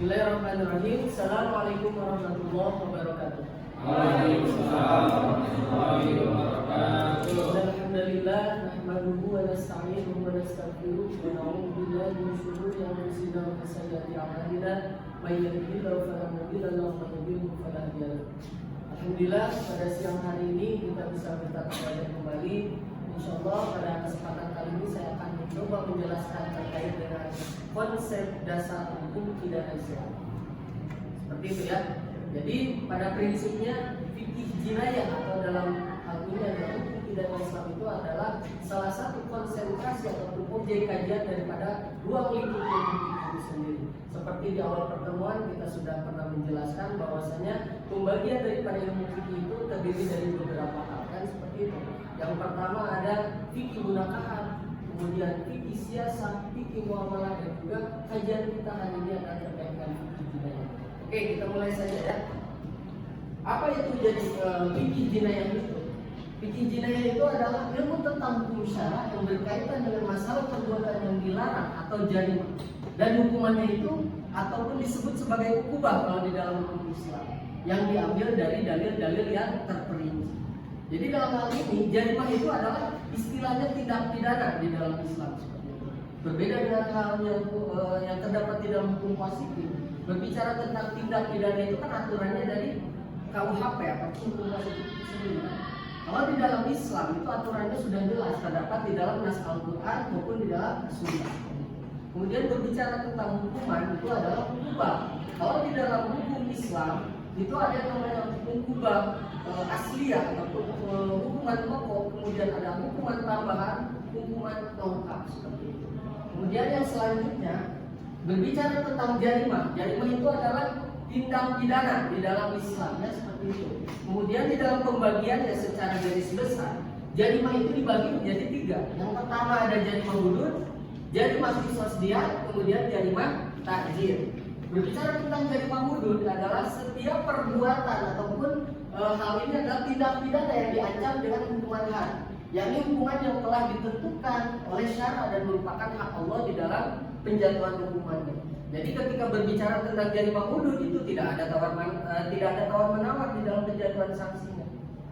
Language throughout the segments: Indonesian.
Bismillahirrahmanirrahim. Assalamualaikum warahmatullahi wabarakatuh. Waalaikumsalam warahmatullahi wabarakatuh. Alhamdulillah nahmaduhu wa nasta'inuhu wa nastaghfiruh wa na'udzu billahi min shururi anfusina wa min sayyiati a'malina may yahdihillahu fala mudilla lahu wa may yudlil fala hadiya lahu. Alhamdulillah pada siang hari ini kita bisa bertemu kembali. Insyaallah pada kesempatan kali ini saya akan mencoba menjelaskan terkait dengan konsep dasar hukum pidana Islam. Seperti itu ya. Jadi pada prinsipnya fikih jinayah atau dalam hal ini adalah hukum pidana Islam itu adalah salah satu konsentrasi ataupun objek kajian daripada ruang lingkup ilmu fikih itu sendiri. Seperti di awal pertemuan kita sudah pernah menjelaskan bahwasanya pembagian daripada ilmu fikih itu terdiri dari beberapa hal kan seperti itu. Yang pertama ada fikih munakahat, kemudian fikih siasat, fikih muamalah, dan juga kajian kita hari ini akan terkait dengan fikih jinayah. Oke, kita mulai saja ya. Apa itu jadi fikih jinayah itu? Fikih jinayah itu adalah ilmu tentang hukum syara yang berkaitan dengan masalah perbuatan yang dilarang atau jarimah, dan hukumannya itu ataupun disebut sebagai ukubah kalau di dalam hukum Islam, yang diambil dari dalil-dalil yang terperinci. Jadi dalam hal ini jarimah itu adalah istilahnya tindak pidana di dalam Islam seperti itu. Berbeda dengan hal yang terdapat di dalam hukum positif. Berbicara tentang tindak pidana itu kan aturannya dari KUHP atau hukum positif itu sendiri. Kalau di dalam Islam itu aturannya sudah jelas terdapat di dalam nas Al-Quran maupun di dalam Sunnah. Kemudian berbicara tentang hukuman itu adalah ukubah. Kalau di dalam hukum Islam itu ada yang namanya ukubah asliyah ataupun hukuman pokok, kemudian ada hukuman tambahan, hukuman lengkap seperti itu. Kemudian yang selanjutnya berbicara tentang jarimah. Jarimah itu adalah tindak pidana di dalam Islam ya seperti itu. Kemudian di dalam pembagiannya secara garis besar, jarimah itu dibagi menjadi tiga. Yang pertama ada jarimah hudud, jarimah qisas diyah, kemudian jarimah ta'zir. Berbicara tentang jarimah hudud adalah setiap perbuatan ataupun hal ini adalah tindak pidana yang diancam dengan hukuman had, yakni hukuman yang telah ditentukan oleh syara dan merupakan hak Allah di dalam penjatuhan hukumannya. Jadi ketika berbicara tentang jarimah hudud itu tidak ada tawar menawar di dalam penjatuhan sanksinya.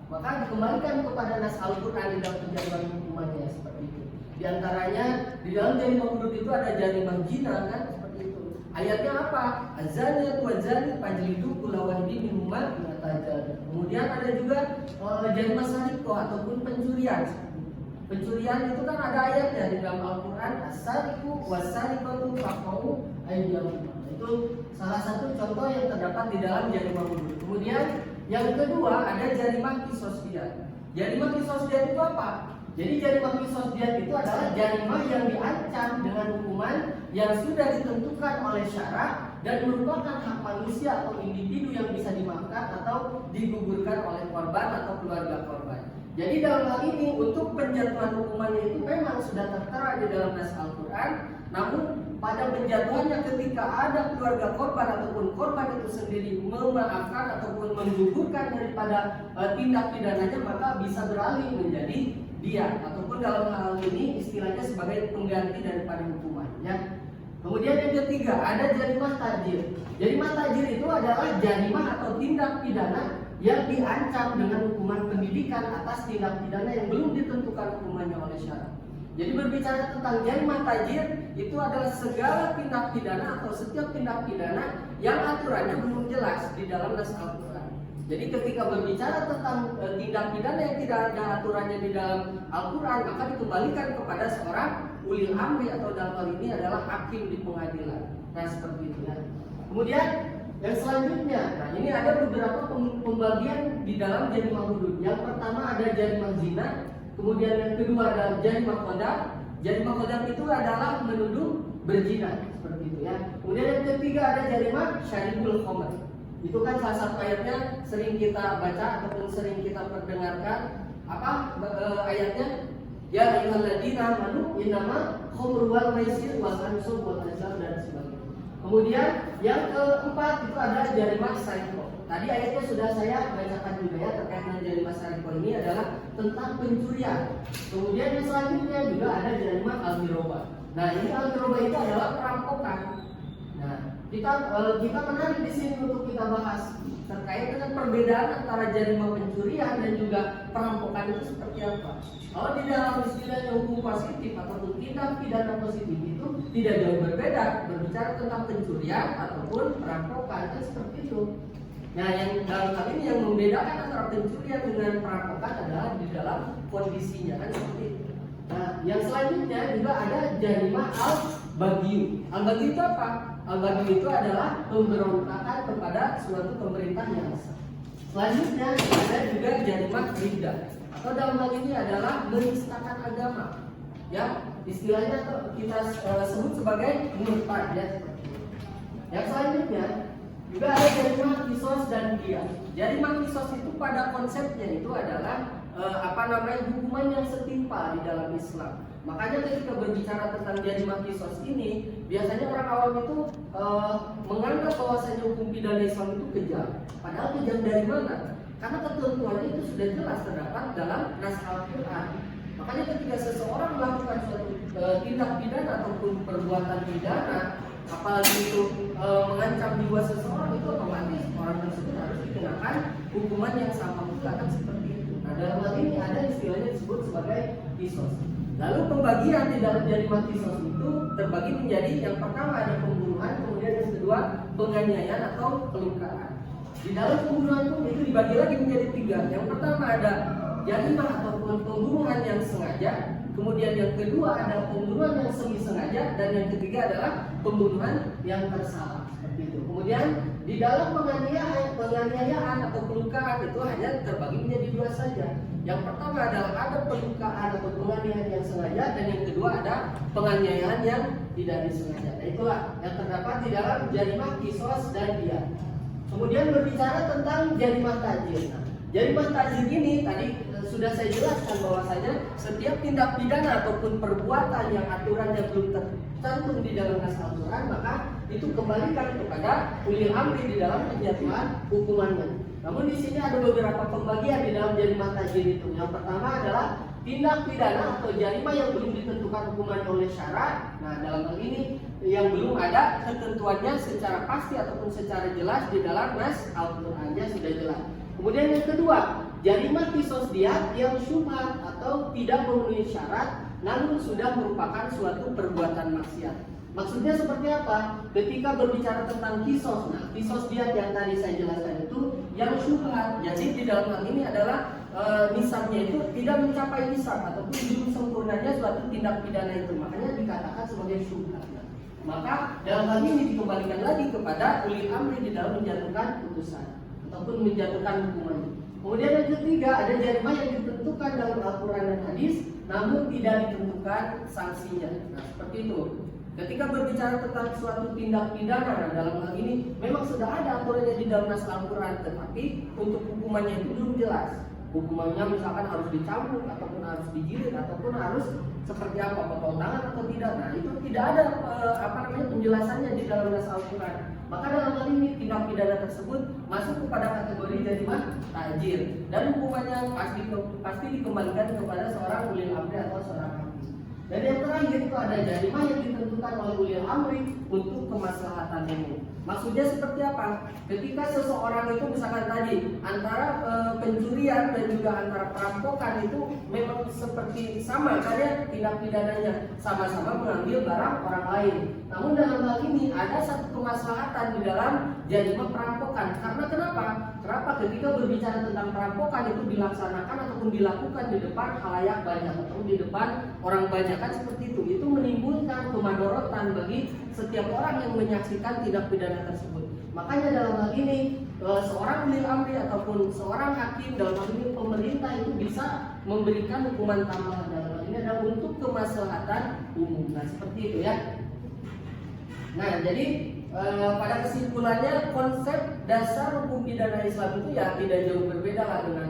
Maka dikembalikan kepada nas Al-Quran di dalam penjatuhan hukumannya seperti itu. Di antaranya di dalam jarimah hudud itu ada jarimah zina kan seperti itu. Ayatnya apa? Azaniyatu wazani fajlidu kulla wahidin minhuma mi'ata. Kemudian ada juga jarimah sarikoh ataupun pencurian. Pencurian itu kan ada ayatnya di dalam Al-Quran, as-sariqu was-sariqatu faqta'u aydiyahum. Itu salah satu contoh yang terdapat di dalam jarimah hudud. Kemudian yang kedua ada jarimah qisas diyah. Jarimah qisas diyah itu apa? Jadi jarimah qisas diyah itu adalah jarimah yang diancam dengan hukuman yang sudah ditentukan oleh syara dan merupakan hak manusia atau individu yang bisa dimaafkan atau digugurkan oleh korban atau keluarga korban. Jadi dalam hal ini untuk penjatuhan hukumannya itu memang sudah tertera di dalam nas Al-Quran. Namun pada penjatuhannya ketika ada keluarga korban ataupun korban itu sendiri memaafkan ataupun menggugurkan daripada tindak pidananya, maka bisa beralih menjadi dia ataupun dalam hal ini istilahnya sebagai pengganti daripada hukumannya. Kemudian yang ketiga ada jarimah ta'zir. Jarimah ta'zir itu adalah jarimah atau tindak pidana yang diancam dengan hukuman pendidikan atas tindak pidana yang belum ditentukan hukumannya oleh syara. Jadi berbicara tentang jarimah ta'zir itu adalah segala tindak pidana atau setiap tindak pidana yang aturannya belum jelas di dalam nas Al-Quran. Jadi ketika berbicara tentang tindak pidana yang tidak ada aturannya di dalam Al-Quran, maka dikembalikan kepada seorang ulil amri atau dalam hal ini adalah hakim di pengadilan. Nah seperti itu ya. Kemudian yang selanjutnya, nah ini ada beberapa pembagian di dalam jarimah hudud. Yang pertama ada jarimah zina, kemudian yang kedua ada jarimah qadhaf. Jarimah qadhaf itu adalah menuduh berzina seperti itu ya. Kemudian yang ketiga ada jarimah syaribul khamr. Itu kan salah satu ayatnya sering kita baca ataupun sering kita perdengarkan. Apa ayatnya? Ya ayyuhalladzina amanu innama khamru wal maisir wal ansab wal azlam dan sebagainya. Kemudian yang keempat itu ada jarimah sarikoh. Tadi ayatnya sudah saya bacakan juga ya terkait dengan jarimah sarikoh ini adalah tentang pencurian. Kemudian yang selanjutnya juga ada jarimah al-mirobah. Nah ini al-mirobah itu adalah perampokan. Nah Kita menarik di sini untuk kita bahas terkait dengan perbedaan antara jarima pencurian dan juga perampokan itu seperti apa. Kalau di dalam istilahnya hukum positif ataupun tindak pidana positif itu tidak jauh berbeda berbicara tentang pencurian ataupun perampokan kan seperti itu. Nah, yang dalam hal ini yang membedakan antara pencurian dengan perampokan adalah di dalam kondisinya kan seperti itu. Nah, yang selanjutnya juga ada jarima al-bagyu. Al-bagyu itu apa? Al-bagyu itu adalah pemberontakan kepada suatu pemerintah yang sah. Selanjutnya ada juga jarima riddah, atau dalam hal ini adalah menistakan agama. Ya, istilahnya kita sebut sebagai murtad ya seperti itu. Yang selanjutnya juga ada jarima kisos dan qiyas. Jarima kisos itu pada konsepnya itu adalah hukuman yang setimpal di dalam Islam. Makanya ketika berbicara tentang jarima kisos ini, biasanya orang awam itu menganggap bahwasanya hukum pidana Islam itu kejam. Padahal kejam dari mana? Karena ketentuannya itu sudah jelas terdapat dalam nas Al-Quran. Makanya ketika seseorang melakukan suatu tindak pidana ataupun perbuatan pidana, apalagi itu mengancam jiwa seseorang, itu otomatis orang tersebut harus dikenakan hukuman yang sama pula kan seperti itu. Nah, dalam hal ini ada istilahnya disebut sebagai kisos. Lalu pembagian di dalam jarima kisos itu terbagi menjadi yang pertama ada pembunuhan, kemudian yang kedua penganiayaan atau pelukaan. Di dalam pembunuhan itu dibagi lagi menjadi tiga. Yang pertama ada jarimah ataupun pembunuhan yang sengaja, kemudian yang kedua ada pembunuhan yang semi sengaja, dan yang ketiga adalah pembunuhan yang tersalah seperti itu. Kemudian di dalam penganiayaan atau pelukaan itu hanya terbagi menjadi dua saja. Yang pertama adalah ada pelukaan atau penganiayaan yang sengaja, dan yang kedua ada penganiayaan yang tidak disengaja. Nah, itulah yang terdapat di dalam jarimah kisos dan qiyas. Kemudian berbicara tentang jarimah ta'zir. Nah, jarimah ta'zir ini tadi sudah saya jelaskan bahwasanya setiap tindak pidana ataupun perbuatan yang aturannya belum tercantum di dalam nas Al-Quran, maka itu kembalikan kepada ulil amri di dalam penjatuhan hukumannya. Namun di sini ada beberapa pembagian di dalam jarimah ta'zir itu. Yang pertama adalah tindak pidana atau jarimah yang belum ditentukan hukuman oleh syarak. Nah, dalam hal ini yang belum ada ketentuannya secara pasti ataupun secara jelas di dalam nas Al-Qur'annya sudah jelas. Kemudian yang kedua, jarimah kisos diat yang syubhat atau tidak memenuhi syarat namun sudah merupakan suatu perbuatan maksiat. Maksudnya seperti apa? Ketika berbicara tentang kisos, nah kisos diat yang tadi saya jelaskan itu yang syubhat. Jadi di dalam hal ini adalah nisabnya itu tidak mencapai nisab ataupun belum sempurnanya suatu tindak pidana itu, makanya dikatakan sebagai syubhat. Maka dalam hal ini dikembalikan lagi kepada ulil amri di dalam menjatuhkan putusan ataupun menjatuhkan hukuman. Kemudian yang ketiga ada jarimah yang ditentukan dalam Al-Quran dan hadis namun tidak ditentukan sanksinya. Nah, seperti itu. Ketika berbicara tentang suatu tindak pidana, nah dalam hal ini memang sudah ada aturannya di dalam nas Al-Quran, tetapi untuk hukumannya itu belum jelas. Hukumannya misalkan harus dicambuk ataupun harus dijilid ataupun harus seperti apa, potong tangan atau tidak. Nah, itu tidak ada penjelasannya di dalam nas Al-Quran. Maka dalam hal ini tindak pidana tersebut masuk kepada kategori jarimah ta'zir dan hukumannya pasti dikembalikan kepada seorang ulil amri atau seorang hakim. Dan yang terakhir itu ada jarimah yang ditentukan oleh ulil amri untuk kemaslahatan umum. Maksudnya seperti apa? Ketika seseorang itu misalkan tadi antara pencurian dan juga antara perampokan itu memang seperti sama karena tindak pidananya sama-sama mengambil barang orang lain. Namun dalam hal ini ada satu kemaslahatan di dalam jarimah perampokan. Karena kenapa? Kenapa ketika berbicara tentang perampokan itu dilaksanakan ataupun dilakukan di depan khalayak banyak atau di depan orang banyak kan seperti itu menimbulkan kemadorotan bagi setiap orang yang menyaksikan tindak pidana tersebut. Makanya dalam hal ini seorang ulil amri ataupun seorang hakim, dalam hal ini pemerintah itu bisa memberikan hukuman tambahan. Dalam hal ini adalah untuk kemaslahatan umum. Nah, seperti itu ya. Nah, jadi pada kesimpulannya konsep dasar hukum pidana Islam itu ya tidak jauh berbeda lah dengan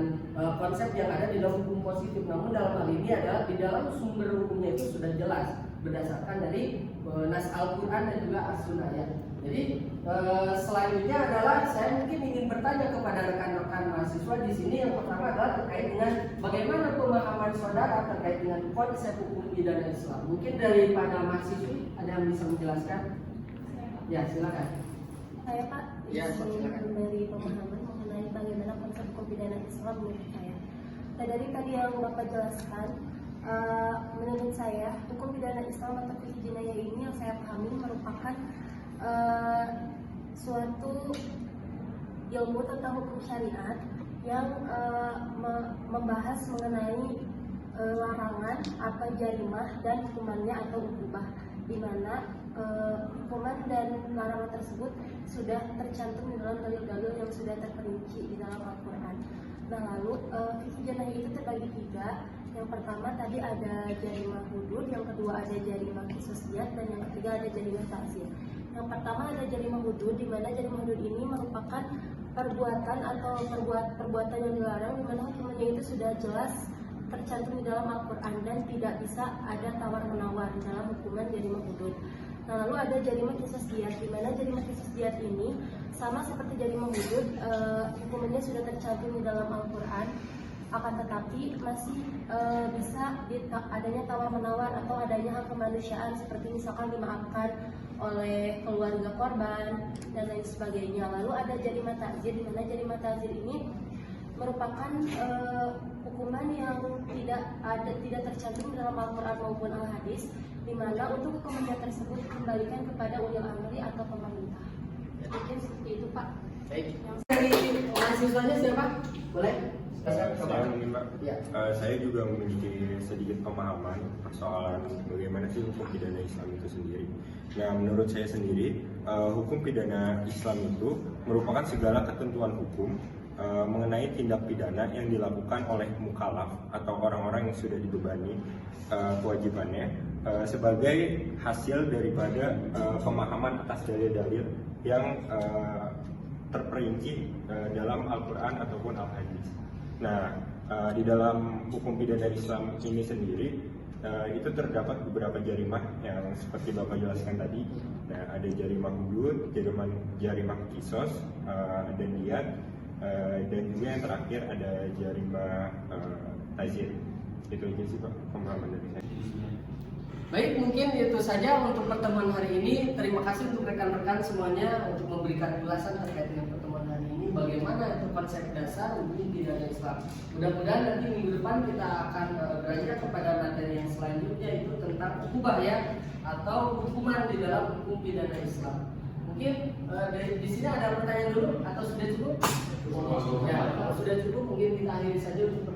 konsep yang ada di dalam hukum positif. Namun dalam hal ini adalah di dalam sumber hukumnya itu sudah jelas berdasarkan dari nas Al-Quran dan juga As-Sunnah ya. Jadi selanjutnya adalah saya mungkin ingin bertanya kepada rekan-rekan mahasiswa di sini. Yang pertama adalah terkait dengan bagaimana pemahaman saudara terkait dengan konsep hukum pidana Islam. Mungkin daripada mahasiswi ada yang bisa menjelaskan? Ya, silakan. Saya Pak Ya, silakan. memberi pemahaman mengenai bagaimana konsep hukum pidana Islam menurut saya. Nah, dari tadi yang Bapak jelaskan, menurut saya hukum pidana Islam atau fikih jinayah ini yang saya pahami merupakan suatu ilmu tentang hukum syariat yang membahas mengenai larangan atau jarimah dan hukumannya atau ukubah, di mana hukuman dan larangan tersebut sudah tercantum di dalam dalil-dalil yang sudah terperinci di dalam Al-Quran. Nah, lalu fikih jinayah itu terbagi tiga. Yang pertama tadi ada jarimah hudud, yang kedua ada jarimah qisasiyah, dan yang ketiga ada jarimah ta'zir. Yang pertama ada jarimah hudud, di mana jarimah hudud ini merupakan perbuatan atau perbuatan yang dilarang, di mana hukumannya itu sudah jelas tercantum di dalam Al-Quran dan tidak bisa ada tawar-menawar di dalam hukuman jarimah hudud. Nah, lalu ada jarimah qisasiyah, di mana jarimah qisasiyah ini sama seperti jarimah hudud, hukumannya sudah tercantum di dalam Al-Quran, akan tetapi masih bisa adanya tawar-menawar atau adanya hak kemanusiaan, seperti misalkan dimaafkan oleh keluarga korban dan lain sebagainya. Lalu ada jarimah ta'zir, di mana jarimah ta'zir ini merupakan hukuman yang tidak tercantum dalam Al-Quran maupun Al-Hadis, di mana untuk hukuman tersebut dikembalikan kepada ulil amri atau pemerintah. Mungkin seperti itu, Pak. Baik. Dari mahasiswanya siapa? Boleh? Saya mungkin Pak, Ya. Saya juga memiliki sedikit pemahaman persoalan bagaimana sih hukum pidana Islam itu sendiri. Nah, menurut saya sendiri, hukum pidana Islam itu merupakan segala ketentuan hukum mengenai tindak pidana yang dilakukan oleh mukallaf atau orang-orang yang sudah dibebani kewajibannya sebagai hasil daripada pemahaman atas dalil-dalil yang terperinci dalam Al-Quran ataupun Al-Hadis. Nah, di dalam hukum pidana Islam ini sendiri itu terdapat beberapa jarimah yang seperti Bapak jelaskan tadi. Nah, ada jarimah hudud, jarimah qisas, dan diyat, dan juga yang terakhir ada jarimah ta'zir. Itu aja sih Pak pemahaman dari saya. Baik, mungkin itu saja untuk pertemuan hari ini. Terima kasih untuk rekan-rekan semuanya untuk memberikan ulasan terkait dengan pertemuan hari ini. Bagaimana itu konsep dasar hukum pidana Islam. Mudah-mudahan nanti minggu depan kita akan beranjak kepada materi yang selanjutnya, itu tentang ukubah ya, atau hukuman di dalam hukum pidana Islam. Mungkin di sini ada pertanyaan dulu atau sudah cukup? Ya, kalau sudah cukup mungkin kita akhiri saja untuk